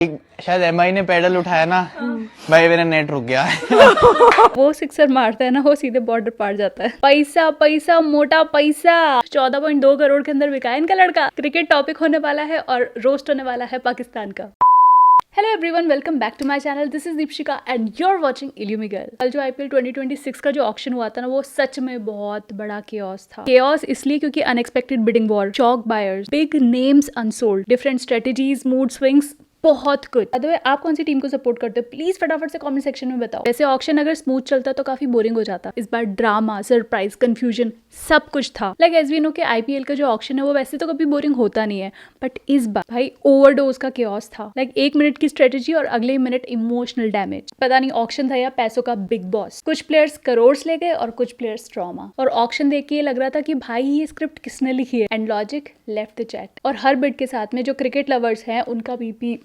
शायद एमआई ने पैडल उठाया ना भाई, मेरा नेट रुक गया। वो सिक्सर मारता है ना, वो सीधे बॉर्डर पार जाता है। पैसा पैसा मोटा पैसा। 14.2 करोड़ के अंदर बिका है इनका लड़का। क्रिकेट टॉपिक होने वाला है और रोस्ट होने वाला है पाकिस्तान का। Hello everyone, welcome back to my channel. This is Deepshikha and you are watching Illumigal. कल जो आईपीएल 2026 का जो ऑक्शन हुआ था ना, वो सच में बहुत बड़ा केओस था। केओस इसलिए क्योंकि unexpected bidding war, chalk buyers, big names unsold, different strategies, mood swings, बहुत कुछ। अदरवाइज आप कौन सी टीम को सपोर्ट करते हो प्लीज फटाफट से कमेंट सेक्शन में बताओ। वैसे ऑक्शन अगर स्मूथ चलता तो काफी बोरिंग हो जाता। इस बार ड्रामा, सरप्राइज, कंफ्यूजन सब कुछ था। लाइक एज वी नो के आईपीएल का जो ऑक्शन है वो वैसे तो कभी बोरिंग होता नहीं है, बट इस बार भाई ओवरडोज का केओस था। लाइक 1 मिनट की स्ट्रेटेजी और अगले मिनट इमोशनल डैमेज। पता नहीं ऑक्शन था या पैसों का बिग बॉस। कुछ प्लेयर्स करोड़ ले गए और कुछ प्लेयर्स ट्रॉमा। और ऑक्शन देख के ये लग रहा था कि भाई ये स्क्रिप्ट किसने लिखी है। And logic left the chat. और हर बिट के साथ में जो क्रिकेट लवर्स हैं उनका बीपी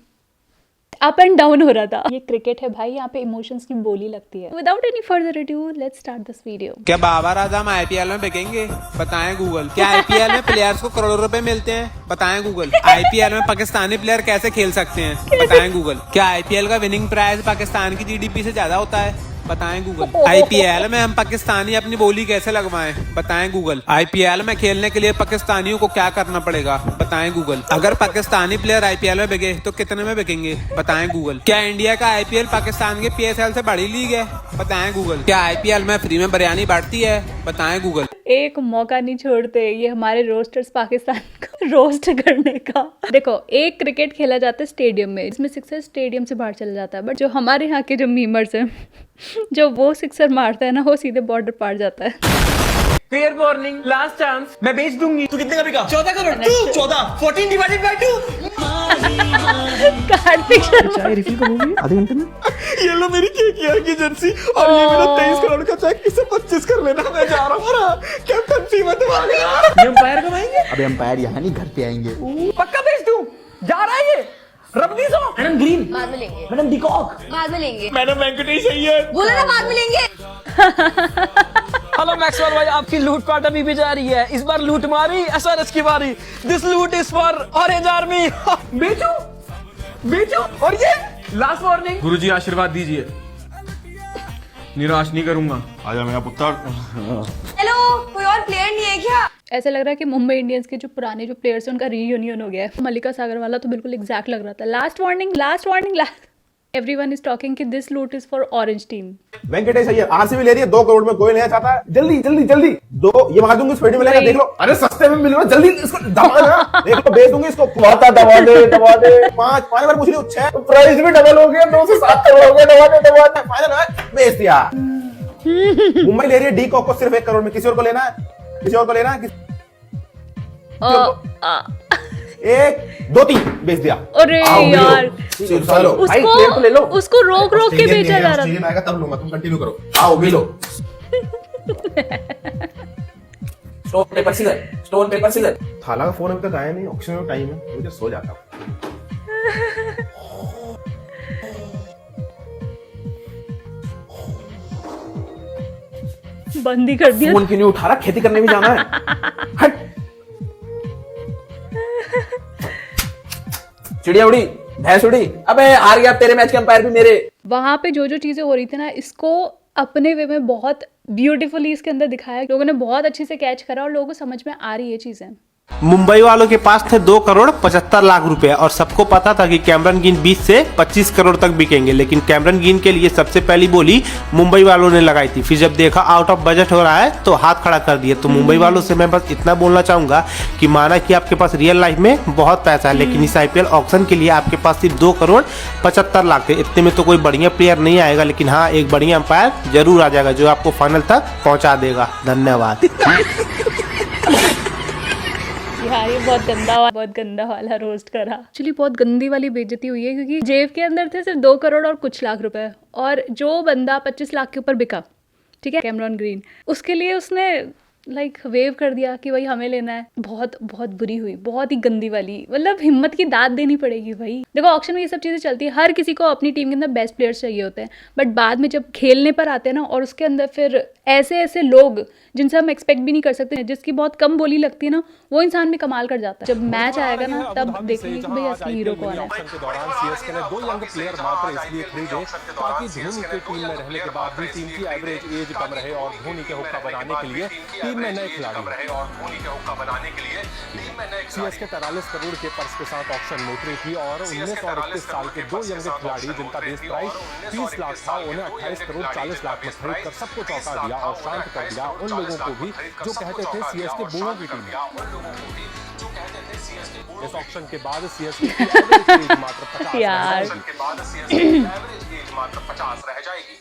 अप एंड डाउन हो रहा था। ये क्रिकेट है भाई, यहाँ पे इमोशंस की बोली लगती है। Without any further ado, let's start this video. क्या बाबर आजम आईपीएल में बिकेंगे? बताएं गूगल। क्या आईपीएल में प्लेयर्स को करोड़ों रुपए मिलते हैं? बताएं गूगल। आईपीएल में पाकिस्तानी प्लेयर कैसे खेल सकते हैं? बताएं गूगल। क्या आईपीएल का विनिंग प्राइस पाकिस्तान की जीडीपी से ज्यादा होता है? बताएं गूगल। आईपीएल में हम पाकिस्तानी अपनी बोली कैसे लगवाएं? बताएं गूगल। आईपीएल में खेलने के लिए पाकिस्तानियों को क्या करना पड़ेगा? बताएं गूगल। अगर पाकिस्तानी प्लेयर आईपीएल में बिके तो कितने में बिकेंगे? बताएं गूगल। क्या इंडिया का आईपीएल पाकिस्तान के पीएसएल से बड़ी लीग है? बताएं गूगल। क्या आईपीएल में फ्री में बिरयानी बांटती है? बताएं गूगल। एक मौका नहीं छोड़ते ये हमारे रोस्टर्स पाकिस्तान को रोस्ट करने का। देखो, एक क्रिकेट खेला जाता है स्टेडियम में, इसमें सिक्सर स्टेडियम से बाहर चला जाता है। बट जो हमारे यहाँ के जो मीमर्स हैं, जो वो सिक्सर मारता है ना, वो सीधे बॉर्डर पार जाता है। फेयर वार्निंग, लास्ट चांस, मैं बेच दूंगी। तू कितने का बिका? 14 करोड़। तू 14, 14 divided by 2। Kartik Sharma refill करूंगी आधे घंटे में। ये लो मेरी केकेआर की जर्सी और ये मेरा 23 करोड़ का चेक, इसे 25 कर लेना। मैं जा रहा हूँ। कैप्टन फीमत आ गया। ये अंपायर कब आएंगे? अबे अंपायर यहाँ नहीं, घर पे आएंगे। पक्का बेच दूं। जा रहा है ये। रबनी सो। मैडम ग्रीन बाद में लेंगे। मैडम डिकॉक बाद में लेंगे। मैडम वेंकटेश अय्यर। बोला ना बाद में लेंगे। हेलो मैक्सवेल भाई, आपकी लूटपाट अभी भी जारी है। इस बार लूट मारी एसआरएच की बारी। दिस लूट इज फॉर ऑरेंज आर्मी। बेचो बेचो। और ये लास्ट वार्निंग। गुरुजी आशीर्वाद दीजिए, निराश नहीं करूंगा। आजा मेरा पुत्र। हेलो, कोई और प्लेयर नहीं है क्या? ऐसा लग रहा है कि मुंबई इंडियंस के जो पुराने जो प्लेयर्स हैं उनका रीयूनियन हो गया है। मल्लिका सागर वाला तो बिल्कुल एग्जैक्ट लग रहा था। Last warning, last warning, everyone is talking कि दिस लूट is for orange team. Venkatesh Iyer RCB ले रही है, 2 करोड़ में कोई लेना चाहता है। जल्दी जल्दी जल्दी दो, ये मार दूंगी इस पेटी में लेगा। देख लो, अरे सस्ते में मिल रहा है, जल्दी इसको दबा देना। देख लो, बेच दूंगी इसको। दबा दे दबा दे। 5 बार पूछ रही, 6 प्राइस भी डबल हो गया, 2 से 7 करोड़ हो गया। दबा दे फाइनल है, बेच दिया। मुंबई ले रही है डी कॉक को सिर्फ 1 करोड़ में। किसी और को लेना है? किसी और को लेना है? 1 2 3 बेच दिया। अरे यार, उसको रोक रोक के बेचा जा रहा था। आएगा तब लूंगा, तुम कंटिन्यू करो। आओ मिलो। Stone paper scissors. थाला का फोन अभी तक आया नहीं, ऑक्शन में टाइम है, मुझे सो जाता हूँ। बंद ही कर दिया। फोन क्यों नहीं उठा रहा? खेती करने भी जाना है। हट। चिड़िया उड़ी, भैंस उड़ी। अबे हार गया, तेरे मैच के अंपायर भी मेरे। वहां पे जो जो चीजें हो रही थी ना, इसको अपने वे में बहुत ब्यूटीफुली इसके अंदर दिखाया। लोगों ने बहुत अच्छे से कैच करा और लोगों को समझ में आ रही है चीजें। मुंबई वालों के पास थे 2 करोड़ 75 लाख रुपए और सबको पता था कि कैमरन ग्रीन 20 से 25 करोड़ तक बिकेंगे, लेकिन कैमरन ग्रीन के लिए सबसे पहली बोली मुंबई वालों ने लगाई थी। फिर जब देखा आउट ऑफ बजट हो रहा है तो हाथ खड़ा कर दिए। तो मुंबई वालों से मैं बस इतना बोलना चाहूंगा कि माना कि आपके पास रियल लाइफ में बहुत पैसा है, लेकिन इस आईपीएल ऑक्शन के लिए आपके पास सिर्फ 2 करोड़ 75 लाख थे। इतने में तो कोई बढ़िया प्लेयर नहीं आएगा, लेकिन हाँ, एक बढ़िया अंपायर जरूर आ जाएगा जो आपको फाइनल तक पहुंचा देगा। धन्यवाद। यार ये बहुत गंदा वाला रोस्ट करा। एक्चुअली बहुत गंदी वाली बेइज्जती हुई है, क्योंकि जेब के अंदर थे सिर्फ 2 करोड़ और कुछ लाख रुपए, और जो बंदा 25 लाख के ऊपर बिका, ठीक है, कैमरन ग्रीन, उसके लिए उसने लाइक वेव कर दिया कि भाई हमें लेना है। बहुत बहुत बुरी हुई, बहुत ही गंदी वाली, मतलब हिम्मत की दाद देनी पड़ेगी भाई। देखो ऑक्शन में ये सब चीज़ें चलती है, हर किसी को अपनी टीम के अंदर बेस्ट प्लेयर्स चाहिए होते हैं, बट बाद में जब खेलने पर आते हैं ना, और उसके अंदर फिर ऐसे ऐसे लोग जिनसे हम एक्सपेक्ट भी नहीं कर सकते, जिसकी बहुत कम बोली लगती है ना, वो इंसान भी कमाल कर जाता है। जब मैच आएगा ना तब देखेंगे कि भाई असली हीरो कौन है। के दौरान सीएसके ने 2 यंग प्लेयर मात्र इसलिए खरीदे ताकि धोनी की टीम में रहने के बाद भी टीम की एवरेज एज कम रहे और धोनी के हुक्का बनाने के लिए टीम में नए खिलाड़ी सीएसके 43 करोड़ के पर्स के साथ ऑक्शन में उतरी थी और 19 और 21 साल के 2 यंग खिलाड़ी जिनका बेस प्राइस 30 लाख था, उन्हें 28 करोड़ 40 लाख में खरीद कर सबको चौंका दिया और शांत कर दिया उन लोगों को भी जो कहते थे सीएसके बूढ़ों की टीम है। इस ऑक्शन के बाद सीएसके की एवरेज एज मात्र 50 यार। रह जाएगी।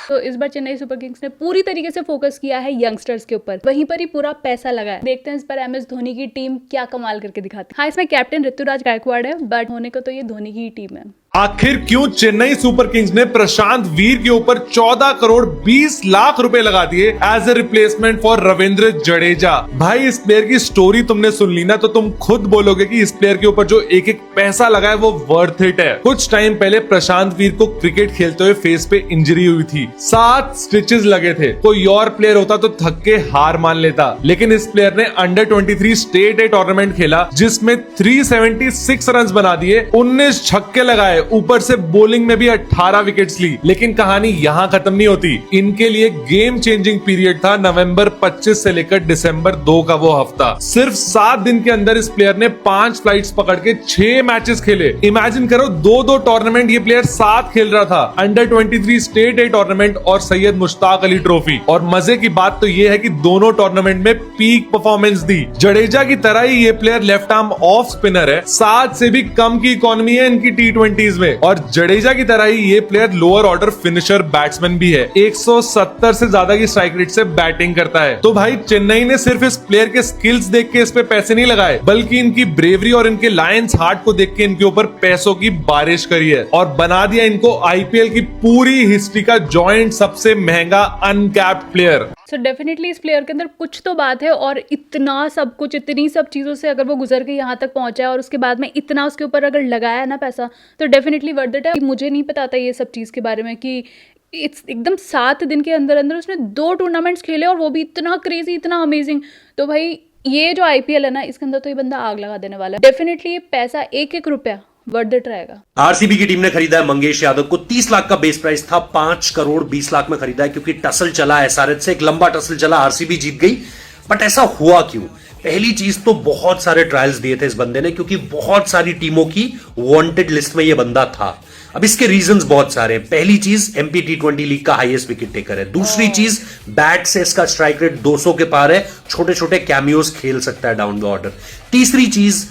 तो इस बार चेन्नई सुपर किंग्स ने पूरी तरीके से फोकस किया है यंगस्टर्स के ऊपर, वहीं पर ही पूरा पैसा लगाया। देखते हैं इस बार MS धोनी की टीम क्या कमाल करके दिखाती है। हाँ, इसमें कैप्टन ऋतुराज गायकवाड़ है, बट होने को तो ये धोनी की ही टीम है। आखिर क्यों चेन्नई सुपर किंग्स ने प्रशांत वीर के ऊपर 14 करोड़ 20 लाख रुपए लगा दिए as a replacement for Ravindra Jadeja? भाई इस प्लेयर की स्टोरी तुमने सुन ली ना तो तुम खुद बोलोगे कि इस प्लेयर के ऊपर जो एक एक पैसा लगा है वो वर्थ इट है। कुछ टाइम पहले प्रशांत वीर को क्रिकेट खेलते हुए फेस पे इंजरी हुई थी, 7 स्टिचेस लगे थे। कोई और प्लेयर होता तो थक के हार मान लेता, लेकिन इस प्लेयर ने अंडर 23 स्टेट ए टूर्नामेंट खेला जिसमें 376 रन बना दिए, 19 छक्के लगाए, ऊपर से बॉलिंग में भी 18 विकेट्स ली। लेकिन कहानी यहां खत्म नहीं होती। इनके लिए गेम चेंजिंग पीरियड था नवंबर 25 से लेकर दिसंबर 2 का वो हफ्ता। सिर्फ 7 दिन के अंदर इस प्लेयर ने 5 फ्लाइट्स पकड़ के 6 मैचेस खेले। इमेजिन करो 2-2 टूर्नामेंट ये प्लेयर साथ खेल रहा था, अंडर 23 स्टेट ए टूर्नामेंट और सैयद मुश्ताक अली ट्रॉफी। और मजे की बात तो ये है कि दोनों टूर्नामेंट में पीक परफॉर्मेंस दी। जडेजा की तरह ही ये player left arm off spinner है, 7 से भी कम की इकोनॉमी है इनकी T20s में, और जडेजा की तरह ही ये player lower order finisher batsman भी है। 170 से ज्यादा की स्ट्राइक रेट से बैटिंग करता है। तो भाई चेन्नई ने सिर्फ इस प्लेयर के स्किल्स देख के इस पे पैसे नहीं लगाए, बल्कि इनकी ब्रेवरी और इनके लायंस हार्ट को देख के इनके ऊपर पैसों की बारिश करी है और बना दिया इनको IPL की पूरी हिस्ट्री का जॉइंट सबसे महंगा अनकैप्ड प्लेयर। सो डेफिनेटली इस प्लेयर के अंदर कुछ तो बात है, और इतना सब कुछ, इतनी सब चीज़ों से अगर वो गुजर के यहाँ तक पहुंचा है और उसके बाद में इतना उसके ऊपर अगर लगाया ना पैसा, तो डेफिनेटली वर्थ इट है। मुझे नहीं पता था ये सब चीज़ के बारे में कि इट्स एकदम 7 दिन के अंदर अंदर उसने 2 टूर्नामेंट्स खेले और वो भी इतना क्रेजी, इतना अमेजिंग। तो भाई ये जो IPL है ना, इसके अंदर तो ये बंदा आग लगा देने वाला है। डेफिनेटली ये पैसा, एक एक रुपया वर्थ इट रहेगा। आरसीबी की टीम ने खरीदा है मंगेश यादव को। 30 लाख का बेस प्राइस था, 5 करोड़ 20 लाख में खरीदा है क्योंकि टसल चला SRH से, एक लंबा टसल चला, आरसीबी जीत गई। बट ऐसा हुआ क्यों? पहली चीज तो बहुत सारे ट्रायल्स दिए थे इस बंदे ने, क्योंकि बहुत सारी टीमों की वांटेड लिस्ट में ये बंदा था। अब इसके रीजंस बहुत सारे हैं। पहली चीज MP T20 लीग का हाईएस्ट विकेट टेकर है। दूसरी चीज बैट से इसका स्ट्राइक रेट 200 के पार है, छोटे छोटे कैमियोस खेल सकता है डाउन द ऑर्डर। तीसरी चीज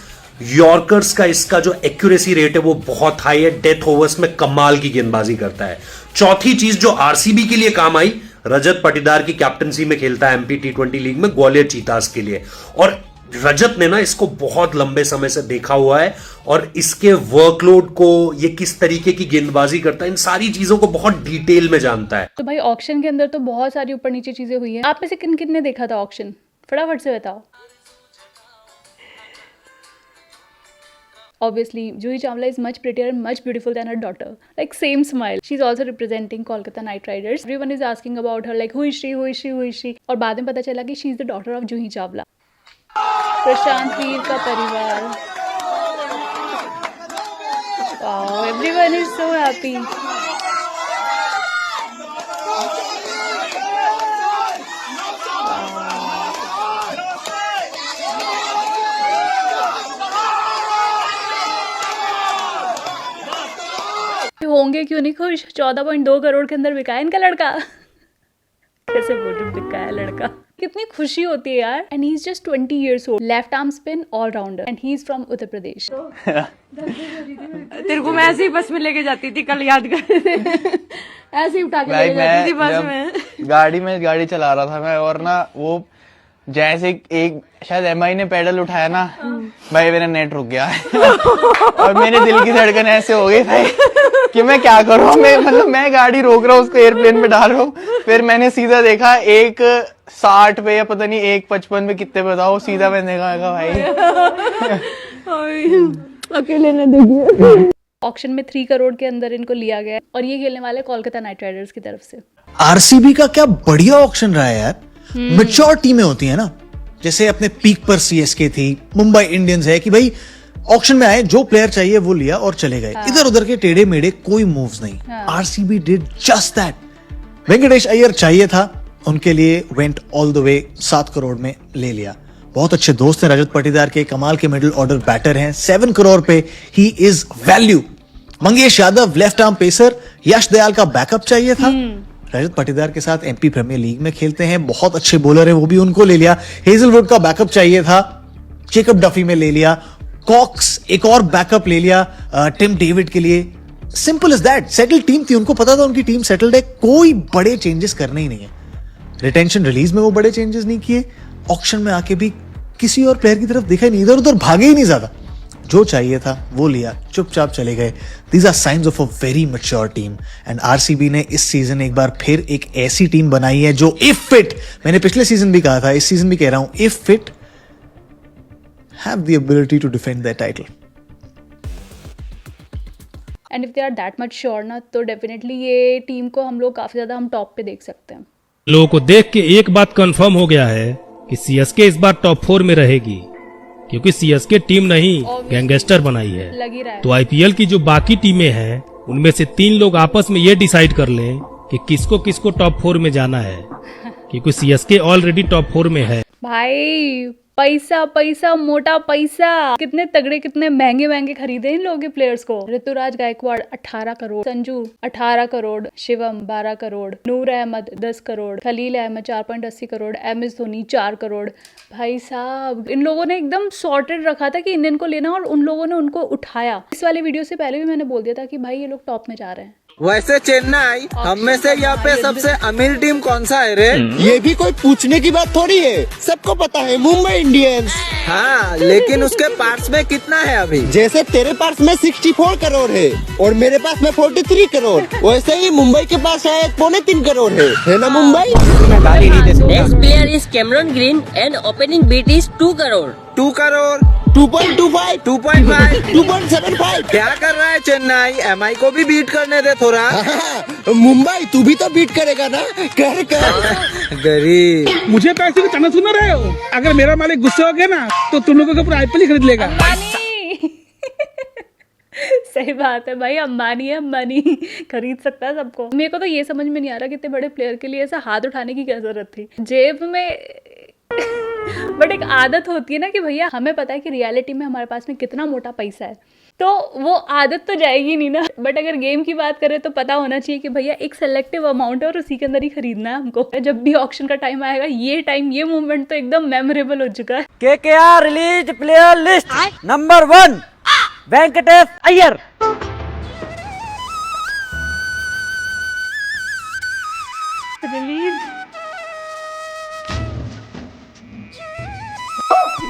यॉर्कर्स का इसका जो एक्यूरेसी रेट है वो बहुत हाई है, डेथ ओवर्स में कमाल की गेंदबाजी करता है। चौथी चीज जो आरसीबी के लिए काम आई, रजत पाटीदार की कैप्टनसी में खेलता है MP T20 लीग में ग्वालियर चीतास के लिए, और रजत ने ना इसको बहुत लंबे समय से देखा हुआ है और इसके वर्कलोड को, ये किस तरीके की गेंदबाजी करता है, इन सारी चीजों को बहुत डिटेल में जानता है। तो भाई ऑक्शन के अंदर तो बहुत सारी ऊपर नीचे चीजें हुई हैं। आप में से किन किन ने देखा था ऑक्शन? फटाफट से बताओ। Obviously, Juhi Chawla is much prettier and much beautiful than her daughter. Like same smile. She's also representing Kolkata Knight Riders. Everyone is asking about her, like who is she, who is she, who is she? और बाद में पता चला कि she is the daughter of Juhi Chawla. प्रशांत वीर का परिवार. Wow, everyone is so happy. होंगे क्यों नहीं खुश? 14.2 करोड़ के अंदर बिका है इनका लड़का। कैसे बोलूं, बिका है लड़का। कितनी खुशी होती है यार। And he is just 20 years old, left arm spin allrounder, and he is from Uttar Pradesh. तेरे को मैं ऐसे ही बस में लेके जाती थी, कल याद कर। ऐसे ही उठा के लेके जाती थी बस में। गाड़ी चला रहा था मैं, और ना वो जैसे एक शायद MI ने पैडल उठाया ना भाई, मेरा नेट रुक गया और मेरे दिल की धड़कन ऐसे हो गई भाई। कि मैं क्या करूँ। मैं गाड़ी रोक रहा हूँ, उसको एयरप्लेन पे डाल रहा हूँ। फिर मैंने सीधा देखा 160 पे या पता नहीं 155 पे कितने पे था वो, सीधा मैंने कहा भाई अकेले न देखिए। ऑक्शन में 3 करोड़ के अंदर इनको लिया गया और ये खेलने वाले कोलकाता नाइट राइडर्स की तरफ से। आरसीबी का क्या बढ़िया ऑक्शन रहा है यार। मैच्योर टीमें होती है ना, जैसे अपने पीक पर सीएसके थी, मुंबई इंडियंस है कि भाई ऑक्शन में आए, जो प्लेयर चाहिए वो लिया और चले गए। इधर उधर के टेढ़े मेढ़े कोई मूव्स नहीं। RCB did just that. Venkatesh Iyer चाहिए था, उनके लिए went all the way, 7 crore में ले लिया। बहुत अच्छे दोस्त हैं रजत पाटीदार के, कमाल के मिडिल ऑर्डर बैटर हैं, 7 करोड़ पे he is value. Mangesh Yadav left arm pacer, Yash Dayal का बैकअप चाहिए था, रजत पाटीदार के साथ एमपी प्रीमियर लीग में खेलते हैं, बहुत अच्छे बॉलर है, वो भी उनको ले लिया। हेजलवुड का बैकअप चाहिए था, जेकब डफी में ले लिया। कॉक्स एक और बैकअप ले लिया टिम डेविड के लिए। Simple is that. Settled team थी, उनको पता था उनकी टीम सेटल्ड है, कोई बड़े चेंजेस करने ही नहीं है। रिटेंशन रिलीज में वो बड़े चेंजेस नहीं किए, ऑक्शन में आके भी किसी और प्लेयर की तरफ देखा ही नहीं, इधर उधर भागे ही नहीं ज्यादा। जो चाहिए था वो लिया, चुपचाप चले गए। These are signs of a very mature team. And RCB ने इस सीजन एक बार फिर एक ऐसी टीम बनाई है जो इफ फिट, मैंने पिछले सीजन भी कहा था, इस सीजन भी कह रहा हूं, if fit have the ability to defend their title. And if they are that much sure ना, तो डेफिनेटली ये टीम को हम लोग काफी ज्यादा हम टॉप पे देख सकते हैं। लोगों को देख के एक बात कंफर्म हो गया है कि सीएसके इस बार टॉप 4 में रहेगी, क्योंकि सीएसके टीम नहीं गैंगस्टर बनाई है। लग ही रहा है। तो आईपीएल की जो बाकी टीमें हैं उनमें से 3 लोग आपस में ये डिसाइड कर लें कि किसको किसको टॉप 4 में जाना है, क्योंकि सीएसके ऑलरेडी टॉप 4 में है। भाई पैसा पैसा मोटा पैसा, कितने तगड़े कितने महंगे महंगे खरीदे इन लोगों के प्लेयर्स को। ऋतुराज गायकवाड़ 18 करोड़, संजू 18 करोड़, शिवम 12 करोड़, नूर अहमद 10 करोड़, खलील अहमद 4.80 करोड़, एमएस धोनी 4 करोड़। भाई साहब इन लोगों ने एकदम सॉर्टेड रखा था कि इंडियन को लेना, और उन लोगों ने उनको उठाया। इस वाले वीडियो से पहले भी मैंने बोल दिया था कि भाई ये लोग टॉप में जा रहे हैं। वैसे चेन्नई हम में से यहाँ पे सबसे अमीर टीम कौन सा है रे? ये भी कोई पूछने की बात थोड़ी है, सबको पता है, मुंबई इंडियंस। हाँ, लेकिन उसके पार्ट्स में कितना है अभी? जैसे तेरे पास में 64 करोड़ है और मेरे पास में 43 करोड़, वैसे ही मुंबई के पास शायद 3.25 करोड़ है ना Mumbai? Next player is Cameron Green and opening bid is 2 crore. 2 crore 2.25 2.5 2.75। क्या कर रहा है चेन्नई? एमआई को भी बीट करने दे थोड़ा। मुंबई तू भी तो बीट करेगा ना, कर गरीब। मुझे पैसे की चना सुना रहे हो? अगर मेरा मालिक गुस्से हो गया ना तो तुम लोगों को पूरा आईपीएल ही खरीद लेगा। सही बात है भाई, अंबानी है, अंबानी खरीद सकता है सबको। मेरे को तो ये समझ में नहीं आ रहा कि इतने बड़े प्लेयर के लिए ऐसा हाथ उठाने की क्या जरूरत थी जेब में। बट एक आदत होती है ना कि भैया हमें पता है कि रियलिटी में हमारे पास में कितना मोटा पैसा है, तो वो आदत तो जाएगी नहीं ना। बट अगर गेम की बात करें तो पता होना चाहिए कि भैया एक सेलेक्टिव अमाउंट है और उसी के अंदर ही खरीदना है हमको। जब भी ऑक्शन का टाइम आएगा, ये मोमेंट तो एकदम मेमोरेबल हो चुका है। KKR release player list number 1 Venkatesh Iyer. Release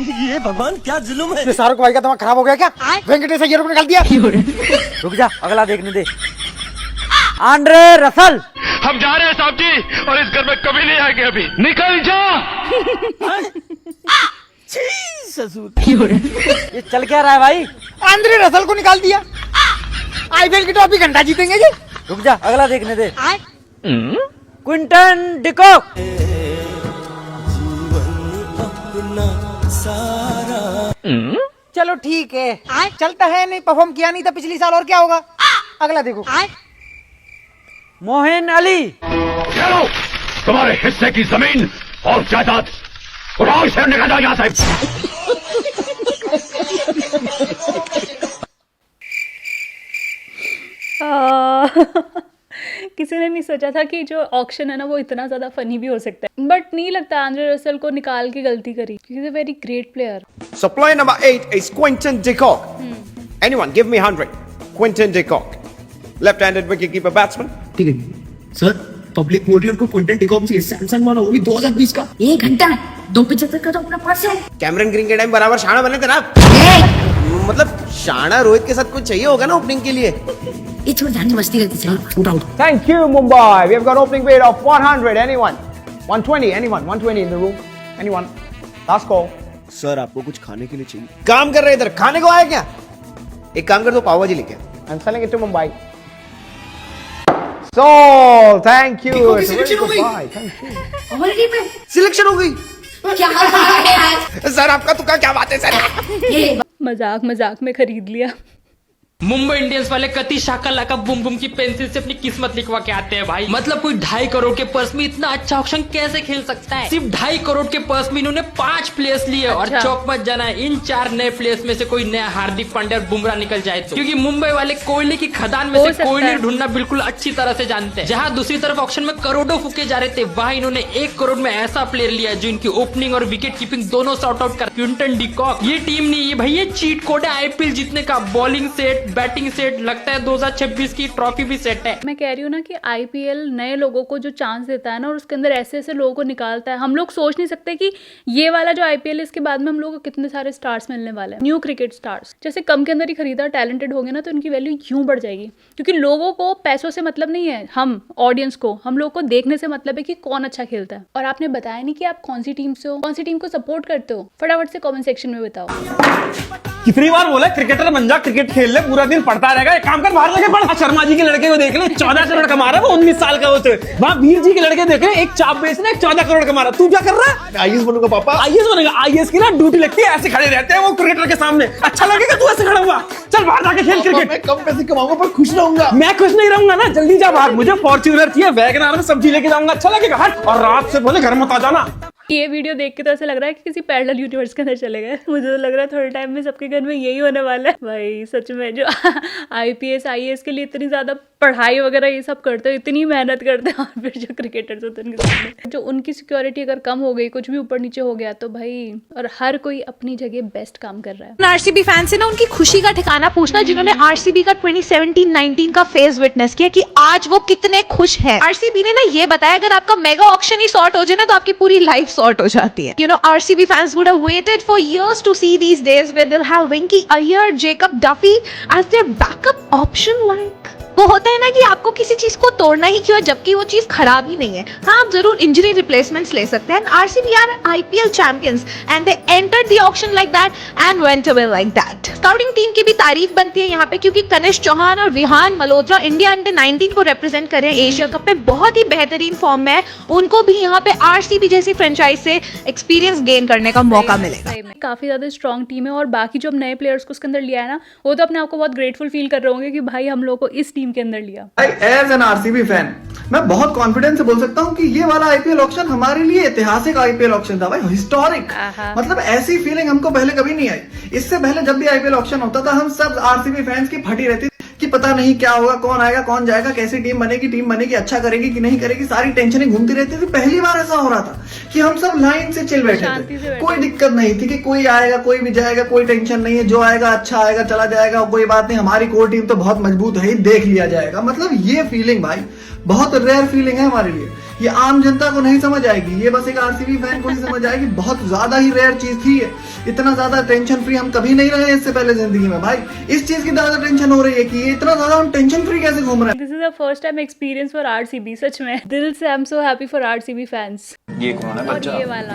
ये भगवान क्या जुल्म है। ये शाहरुख भाई का दिमाग खराब हो गया क्या? वेंकटेश अय्यर को निकाल दिया। रुक जा, अगला देखने दे। Andre Russell. हम जा रहे हैं साहब जी, और इस घर में कभी नहीं आएंगे अभी। निकल जा। ये चल क्या रहा है भाई? आंद्रे रसल को निकाल दिया। आईपीएल की ट्रॉफी घंटा जीतेंगे जी। रुक जा, अगला देखने दे। Quinton de Kock. चलो ठीक है, चलता है, नहीं परफॉर्म किया नहीं था पिछली साल, और क्या होगा। अगला देखो। मोहिन अली। तुम्हारे हिस्से की जमीन और जायदाद उठाओ, इसे निकल जाओ यहाँ से। किसी ने नहीं सोचा था कि जो ऑक्शन है ना वो इतना ज्यादा फनी भी हो सकता है। बट नहीं लगता आंद्रे रसल को निकाल के गलती करी, he is a very great player. So player number 8 is Quinton de Kock. Anyone give me 100. Quinton de Kock, left-handed wicketkeeper batsman. ठीक है सर, पब्लिक बोल रही है उनको क्विंटन डी कॉक चाहिए, सैमसंग वाला, वो भी 2020 का। 1 घंटा 275 का तो अपना पास है। कैमरन ग्रीन के टाइम बराबर शाना बने थे ना। मतलब शाना रोहित के साथ कुछ चाहिए होगा ना ओपनिंग के लिए। ये छोड़ जानी मस्ती करती चल उठा उठा Thank you, Mumbai. We have got opening bid of 100. Anyone? 120. Anyone? 120 in the room. Anyone? Last call. Sir आपको कुछ खाने के लिए चाहिए? काम कर रहे इधर, खाने को आया क्या? एक काम कर दो, पाव भाजी लेके. I'm selling it to Mumbai. So, thank you. It's a very good buy. Thank you. हमारी टीम में सिलेक्शन हो गई. क्या यार सर आपका तुका क्या बात है सर? मजाक मजाक में खरीद लिया। मुंबई इंडियंस वाले कति शाका लाका बुम बुम की पेंसिल से अपनी किस्मत लिखवा के आते हैं भाई। मतलब कोई 2.5 करोड़ के पर्स में इतना अच्छा ऑप्शन कैसे खेल सकता है? सिर्फ 2.5 करोड़ के पर्स में इन्होंने 5 प्लेयर्स लिए। और चौक मत जाना, इन 4 नए प्लेयर्स में से कोई नया हार्दिक पांड्या और बुमराह निकल जाए तो, क्योंकि मुंबई वाले कोयले की खदान में से कोयले ढूंढना बिल्कुल अच्छी तरह से जानते हैं। जहाँ दूसरी तरफ ऑक्शन में करोड़ों फूके जा रहे थे, वहाँ इन्होंने 1 करोड़ में ऐसा प्लेयर लिया जो इनकी ओपनिंग और विकेट कीपिंग दोनों सॉर्ट आउट कर। क्विंटन डिकॉक ये टीम नहीं है भाई, ये चीट कोड है आईपीएल जीतने का। बॉलिंग सेट, बैटिंग सेट, लगता है 2026 की ट्रॉफी भी सेट है। मैं कह रही हूँ ना कि आईपीएल नए लोगों को जो चांस देता है ना, और उसके अंदर ऐसे ऐसे लोगों को निकालता है। हम लोग सोच नहीं सकते कि ये वाला जो आईपीएल है, इसके बाद में हम लोगों को कितने सारे स्टार्स मिलने वाले हैं, न्यू क्रिकेट स्टार्स। जैसे कम के अंदर ही खरीदा, टैलेंटेड हो गए ना, तो इनकी वैल्यू यूं बढ़ जाएगी। क्योंकि लोगों को पैसों से मतलब नहीं है, हम ऑडियंस को, हम लोग को देखने से मतलब है कि कौन अच्छा खेलता है। और आपने बताया नहीं कि आप कौन सी टीम से हो, कौन सी टीम को सपोर्ट करते हो, फटाफट से कॉमेंट सेक्शन में बताओ। कितनी बार बोला क्रिकेटर बन जा, क्रिकेट खेल ले, पूरा दिन पढ़ता रहेगा। एक काम कर, बाहर लगे पढ़। शर्मा जी के लड़के को देख ले, 14 करोड़ कमा रहा है, वो 19 साल का होते। वहाँ वीर जी के लड़के देख ले, एक चाप बेचने 14 करोड़ कमा रहा है। तू क्या कर रहा है? आईएएस बनूंगा पापा। आईएएस बनेगा? आईएएस की ना ड्यूटी लगती है, ऐसे खड़े रहते हैं वो क्रिकेटर के सामने। अच्छा लगेगा तू ऐसे खड़ा हुआ? चल बाहर जाके खेल क्रिकेट। मैं कम पैसे कमाऊंगा पर खुश रहूंगा। मैं खुश नहीं रहूंगा ना, जल्दी जा बाहर। मुझे फॉर्च्यूनर चाहिए, वैगनआर में सब्जी लेके जाऊंगा, अच्छा लगेगा। हट। और रात से बोले घर मत आ जाना। ये वीडियो देख के तो ऐसा लग रहा है कि किसी पैरेलल यूनिवर्स के अंदर चले गए। मुझे तो लग रहा है थोड़े टाइम में सबके घर में यही होने वाला है भाई। सच में जो आईपीएस आईएएस के लिए इतनी ज्यादा पढ़ाई वगैरह ये सब करते हो, इतनी मेहनत करते हैं, और फिर जो क्रिकेटर्स होते हैं उनके सामने जो उनकी सिक्योरिटी अगर कम हो गई, कुछ भी ऊपर नीचे हो गया तो भाई। और हर कोई अपनी जगह बेस्ट काम कर रहा है। आरसीबी फैंस से ना उनकी खुशी का ठिकाना पूछना, जिन्होंने आरसीबी का 2017-19 का फेज विटनेस किया, कि आज वो कितने खुश हैं। आरसीबी ने ना ये बताया, अगर आपका मेगा ऑक्शन ही सॉर्ट हो जाए ना, तो आपकी पूरी लाइफ सॉर्ट हो जाती है। You know, RCB fans would have waited for years to see these days where they'll have Winky Iyer, Jacob Duffy as their backup option. Like वो होता है ना कि आपको किसी चीज को तोड़ना ही क्यों, जबकि वो चीज खराब ही नहीं है। हाँ, आप जरूर इंजरी रिप्लेसमेंट्स ले सकते हैं। RCB are IPL champions and they entered the auction like that and went away like that. Scouting team की भी तारीफ बनती है यहाँ पे, क्योंकि कनिष्क चौहान और विहान मल्होत्रा इंडिया अंडर 19 को रिप्रेजेंट कर रहे हैं एशिया कप में, बहुत ही बेहतरीन फॉर्म में है। उनको भी यहाँ पे RCB जैसी फ्रेंचाइज से एक्सपीरियंस गेन करने का मौका मिलेगा। काफी ज्यादा स्ट्रॉन्ग टीम है, और बाकी जो नए प्लेयर्स को उसके अंदर लिया है ना, वो तो अपने आप को बहुत ग्रेटफुल फील कर रहे होंगे कि भाई हम लोग को इस टीम के अंदर लिया। एज एन आरसीबी फैन मैं बहुत कॉन्फिडेंस से बोल सकता हूँ कि ये वाला आईपीएल ऑक्शन हमारे लिए ऐतिहासिक आईपीएल ऑक्शन था भाई, हिस्टोरिक। मतलब ऐसी फीलिंग हमको पहले कभी नहीं आई। इससे पहले जब भी आईपीएल ऑक्शन होता था, हम सब आरसीबी फैंस की फटी रहती कि पता नहीं क्या होगा, कौन आएगा कौन जाएगा, कैसी टीम बनेगी, अच्छा करेगी कि नहीं करेगी, सारी टेंशनें घूमती रहती थी। पहली बार ऐसा हो रहा था कि हम सब लाइन से चिल बैठे थे, कोई दिक्कत नहीं थी कि कोई आएगा कोई भी जाएगा, कोई टेंशन नहीं है, जो आएगा अच्छा आएगा, चला जाएगा, कोई बात नहीं, हमारी कोर टीम तो बहुत मजबूत है, देख लिया जाएगा। मतलब ये फीलिंग भाई बहुत रेयर फीलिंग है हमारे लिए। ये आम जनता को नहीं समझ आएगी, ये बस एक आरसीबी फैन को ही समझ आएगी। बहुत ज्यादा ही रेयर चीज थी ये। इतना ज्यादा टेंशन फ्री हम कभी नहीं रहे इससे पहले जिंदगी में भाई। इस चीज की ज्यादा टेंशन हो रही है कि ये इतना ज्यादा हम टेंशन फ्री कैसे घूम रहे हैं। This is the first time experience for RCB. सच में दिल से I am so happy for RCB fans. ये कौन है बच्चा? ये वाला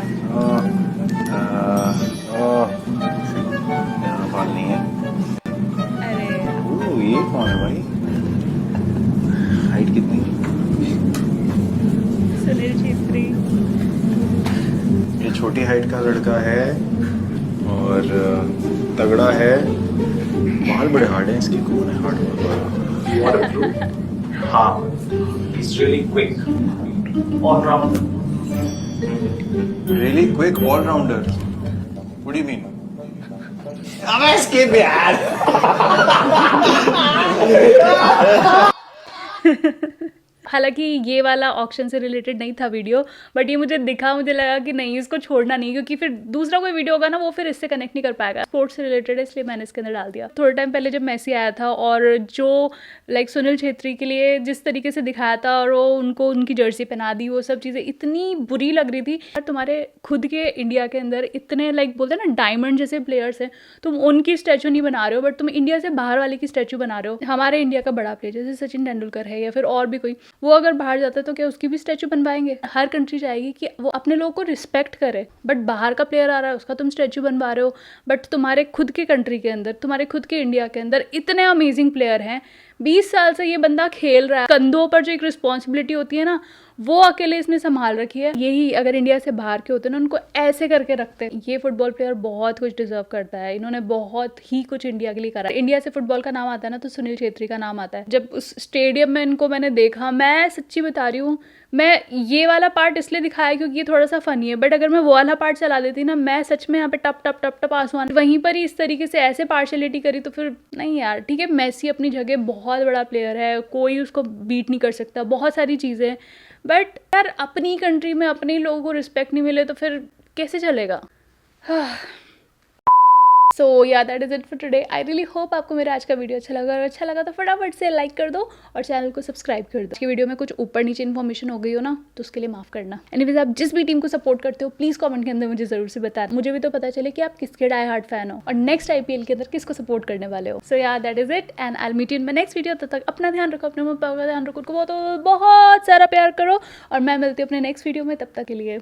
यहाँ बाल नहीं है। अरे ये कौन है भाई? हाइट कितनी? सुनील छेत्री। ये छोटी हाइट का लड़का है और तगड़ा है, बाल बड़े हार्ड हैं इसके। कौन है हार्ड? हाँ, He's really quick. All round. really quick all-rounder. What do you mean? अबे skip यार। हालांकि ये वाला ऑक्शन से रिलेटेड नहीं था वीडियो, बट ये मुझे दिखा, मुझे लगा कि नहीं इसको छोड़ना नहीं, क्योंकि फिर दूसरा कोई वीडियो होगा ना वो फिर इससे कनेक्ट नहीं कर पाएगा। स्पोर्ट्स से रिलेटेड है इसलिए मैंने इसके अंदर डाल दिया। थोड़े टाइम पहले जब मैसी आया था और जो लाइक सुनील छेत्री के लिए जिस तरीके से दिखाया था और वो उनको उनकी जर्सी पहना दी, वो सब चीज़ें इतनी बुरी लग रही थी। और तुम्हारे खुद के इंडिया के अंदर इतने लाइक बोलते हैं ना डायमंड जैसे प्लेयर्स हैं, तुम उनकी स्टैचू नहीं बना रहे हो, बट तुम इंडिया से बाहर वाले की स्टैचू बना रहे हो। हमारे इंडिया का बड़ा प्लेयर जैसे सचिन तेंदुलकर है या फिर और भी कोई, वो अगर बाहर जाता है तो क्या उसकी भी स्टैचू बनवाएंगे? हर कंट्री चाहेगी कि वो अपने लोगों को रिस्पेक्ट करे, बट बाहर का प्लेयर आ रहा है उसका तुम स्टैचू बनवा रहे हो। बट तुम्हारे खुद के कंट्री के अंदर, तुम्हारे खुद के इंडिया के अंदर इतने अमेजिंग प्लेयर हैं, 20 साल से ये बंदा खेल रहा है, कंधों पर जो एक रिस्पॉन्सिबिलिटी होती है ना वो अकेले इसने संभाल रखी है। यही अगर इंडिया से बाहर के होते ना उनको ऐसे करके रखते। ये फुटबॉल प्लेयर बहुत कुछ डिजर्व करता है, इन्होंने बहुत ही कुछ इंडिया के लिए करा। इंडिया से फुटबॉल का नाम आता है ना तो सुनील छेत्री का नाम आता है। जब उस स्टेडियम में इनको मैंने देखा, मैं सच्ची बता रही हूँ, मैं ये वाला पार्ट इसलिए दिखाया क्योंकि ये थोड़ा सा फनी है, बट अगर मैं वो वाला पार्ट चला देती ना, मैं सच में यहाँ पे टप टप टप टप आंसू आने। वहीं पर ही इस तरीके से ऐसे पार्शलिटी करी तो फिर नहीं यार। ठीक है, मेसी अपनी जगह बहुत बड़ा प्लेयर है, कोई उसको बीट नहीं कर सकता, बहुत सारी चीज़ें, बट यार अपनी कंट्री में अपने लोगों को रिस्पेक्ट नहीं मिले तो फिर कैसे चलेगा। सो yeah that is it for today. I really hope आपको मेरा आज का वीडियो अच्छा लगा, और अच्छा लगा तो फटाफट से लाइक कर दो और चैनल को सब्सक्राइब कर दो। इसकी वीडियो में कुछ ऊपर नीचे इन्फॉर्मेशन हो गई हो ना तो उसके लिए माफ़ करना। एनीवेज, आप जिस भी टीम को सपोर्ट करते हो प्लीज़ कमेंट के अंदर मुझे ज़रूर से बताना, मुझे भी तो पता चले कि आप किसके डाई हार्ड फैन हो और नेक्स्ट IPL के अंदर किसको सपोर्ट करने वाले हो। So yeah that is it and I will meet you in my next video. तब तक अपना ध्यान रखो, अपने मम्मी पापा का ध्यान रखो, बहुत बहुत सारा प्यार करो और मैं मिलती हूँ अपने नेक्स्ट वीडियो में। तब तक के लिए